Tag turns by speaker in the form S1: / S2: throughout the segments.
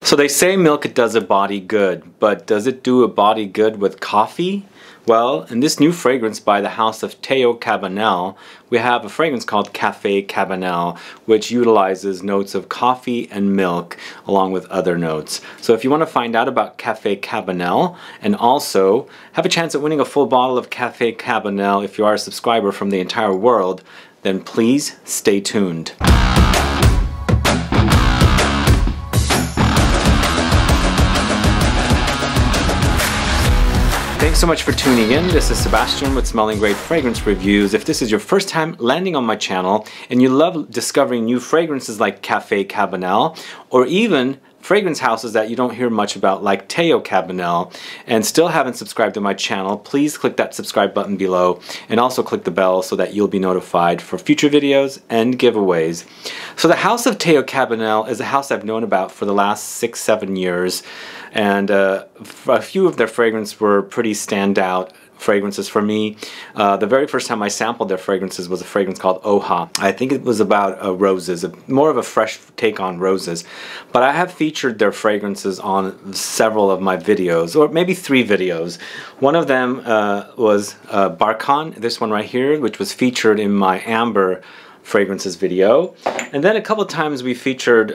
S1: So they say milk does a body good, but does it do a body good with coffee? Well, in this new fragrance by the house of Teo Cabanel, we have a fragrance called CAFÉ CABANEL, which utilizes notes of coffee and milk along with other notes. So if you want to find out about CAFÉ CABANEL and also have a chance at winning a full bottle of CAFÉ CABANEL if you are a subscriber from the entire world, then please stay tuned. Thanks so much for tuning in. This is Sebastian with Smelling Great Fragrance Reviews. If this is your first time landing on my channel and you love discovering new fragrances like CAFÉ CABANEL or even fragrance houses that you don't hear much about like Teo Cabanel and still haven't subscribed to my channel, please click that subscribe button below and also click the bell so that you'll be notified for future videos and giveaways. So the house of Teo Cabanel is a house I've known about for the last 6-7 years, and a few of their fragrances were pretty standout fragrances for me. The very first time I sampled their fragrances was a fragrance called Oha. I think it was about roses, more of a fresh take on roses. But I have featured their fragrances on several of my videos, or maybe 3 videos. One of them was Barkan, this one right here, which was featured in my Amber fragrances video. And then a couple of times we featured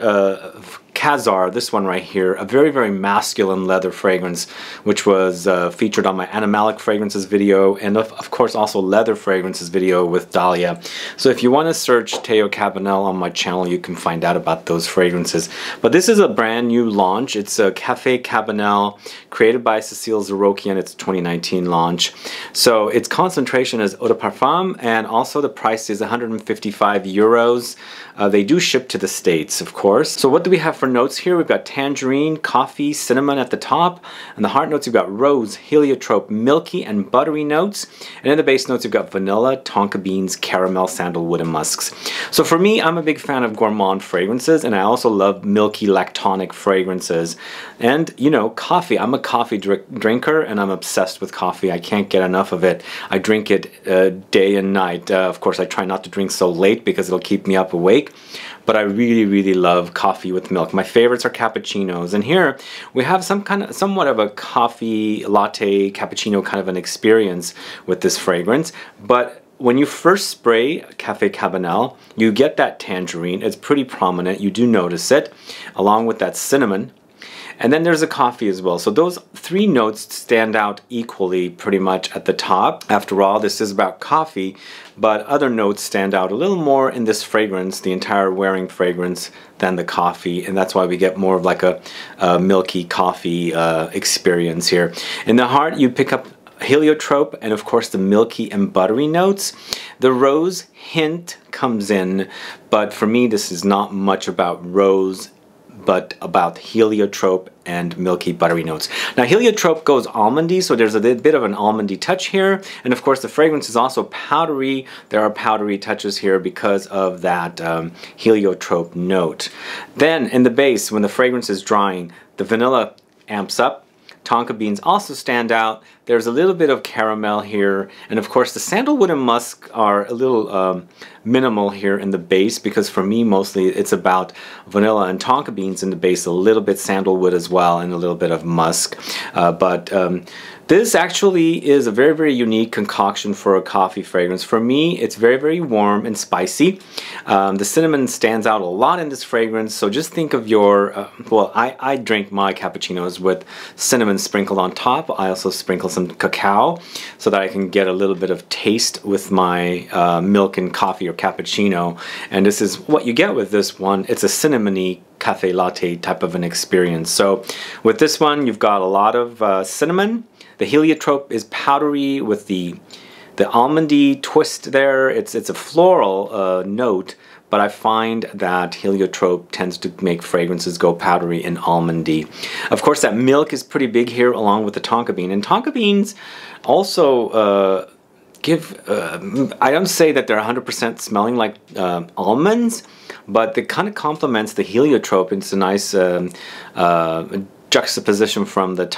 S1: Kazar, this one right here, a very, very masculine leather fragrance, which was featured on my animalic fragrances video, and of course also leather fragrances video with Dahlia. So if you want to search Teo Cabanel on my channel, you can find out about those fragrances. But this is a brand new launch. It's a CAFÉ CABANEL created by Cecile Zarokian. It's a 2019 launch. So its concentration is Eau De Parfum, and also the price is 155 euros. They do ship to the States, of course. So what do we have for notes here? We've got tangerine, coffee, cinnamon at the top, and the heart notes we've got rose, heliotrope, milky, and buttery notes. And in the base notes we've got vanilla, tonka beans, caramel, sandalwood, and musks. So for me, I'm a big fan of gourmand fragrances, and I also love milky lactonic fragrances. And you know, coffee. I'm a coffee drinker, and I'm obsessed with coffee. I can't get enough of it. I drink it day and night. Of course, I try not to drink so late because it'll keep me up awake. But I really, really love coffee with milk. My favorites are cappuccinos, and here we have somewhat of a coffee latte cappuccino kind of an experience with this fragrance. But when you first spray CAFÉ CABANEL, you get that tangerine. It's pretty prominent. You do notice it, along with that cinnamon. And then there's a coffee as well. So those 3 notes stand out equally pretty much at the top. After all, this is about coffee, but other notes stand out a little more in this fragrance, the entire wearing fragrance, than the coffee. And that's why we get more of like a milky coffee experience here. In the heart, you pick up heliotrope and of course the milky and buttery notes. The rose hint comes in, but for me this is not much about rose, but about heliotrope and milky buttery notes. Now heliotrope goes almondy, so there's a bit of an almondy touch here, and of course the fragrance is also powdery. There are powdery touches here because of that heliotrope note. Then in the base, when the fragrance is drying, the vanilla amps up. Tonka beans also stand out. There's a little bit of caramel here, and of course the sandalwood and musk are a little minimal here in the base, because for me mostly it's about vanilla and tonka beans in the base, a little bit sandalwood as well, and a little bit of musk. This actually is a very, very unique concoction for a coffee fragrance. For me, it's very, very warm and spicy. The cinnamon stands out a lot in this fragrance, so just think of your, well, I drink my cappuccinos with cinnamon sprinkled on top. I also sprinkle some cacao so that I can get a little bit of taste with my milk and coffee or cappuccino. And this is what you get with this one. It's a cinnamony cafe latte type of an experience. So with this one, you've got a lot of cinnamon. The heliotrope is powdery with the almondy twist there. It's a floral note, but I find that heliotrope tends to make fragrances go powdery and almondy. Of course, that milk is pretty big here, along with the tonka bean. And tonka beans also I don't say that they're 100% smelling like almonds, but it kind of complements the heliotrope. It's a nice juxtaposition from the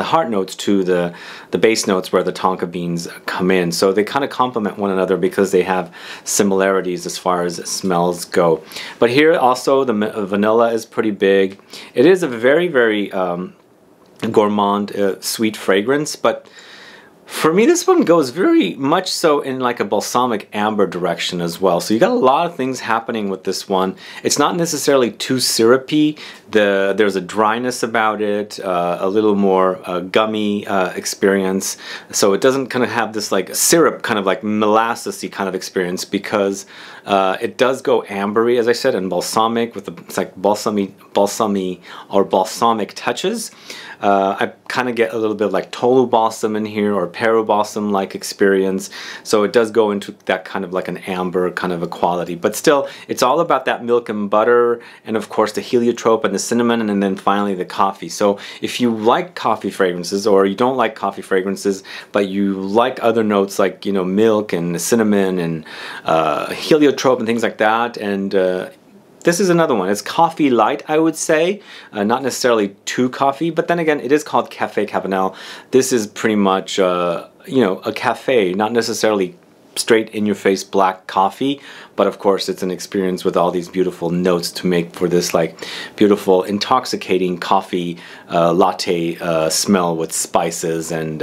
S1: heart notes to the base notes where the tonka beans come in. So they kind of complement one another because they have similarities as far as smells go. But here also the vanilla is pretty big. It is a very, very gourmand, sweet fragrance, but for me, this one goes very much so in like a balsamic amber direction as well. So you got a lot of things happening with this one. It's not necessarily too syrupy. There's a dryness about it, a little more gummy experience. So it doesn't kind of have this like syrup, kind of like molassesy kind of experience, because it does go ambery, as I said, and balsamic with it's like balsamy or balsamic touches. I kind of get a little bit like tolu balsam in here, or peru balsam like experience. So it does go into that kind of like an amber kind of a quality. But still, it's all about that milk and butter, and of course the heliotrope and the cinnamon, and then finally the coffee. So if you like coffee fragrances, or you don't like coffee fragrances, but you like other notes like, you know, milk and cinnamon and heliotrope and things like that, and this is another one. It's coffee light, I would say. Not necessarily too coffee, but then again, it is called Café Cabanel. This is pretty much, you know, a cafe, not necessarily straight in your face black coffee, but of course it's an experience with all these beautiful notes to make for this like beautiful intoxicating coffee latte smell with spices and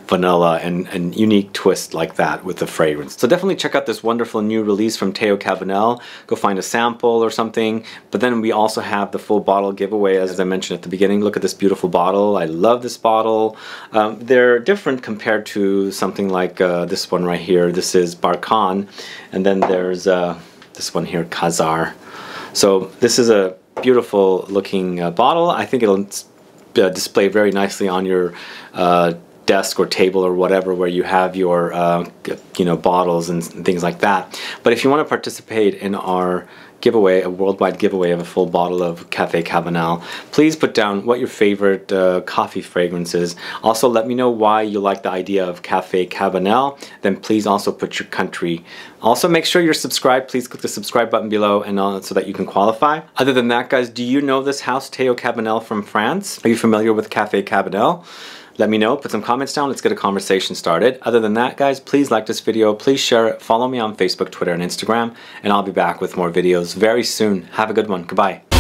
S1: vanilla and unique twist like that with the fragrance. So definitely check out this wonderful new release from Teo Cabanel. Go find a sample or something. But then we also have the full bottle giveaway, as I mentioned at the beginning. Look at this beautiful bottle. I love this bottle. They're different compared to something like this one right here. This is Barkan, and then there's this one here, Khazar. So this is a beautiful looking bottle. I think it'll display very nicely on your desk or table or whatever, where you have your you know, bottles and things like that. But if you want to participate in our giveaway, a worldwide giveaway of a full bottle of Café Cabanel, please put down what your favorite coffee fragrance is. Also let me know why you like the idea of Café Cabanel. Then please also put your country. Also make sure you're subscribed. Please click the subscribe button below, and so that you can qualify. Other than that, guys, do you know this house, Teo Cabanel from France? Are you familiar with Café Cabanel? Let me know, put some comments down, let's get a conversation started. Other than that, guys, please like this video, please share it, follow me on Facebook, Twitter, and Instagram, and I'll be back with more videos very soon. Have a good one. Goodbye.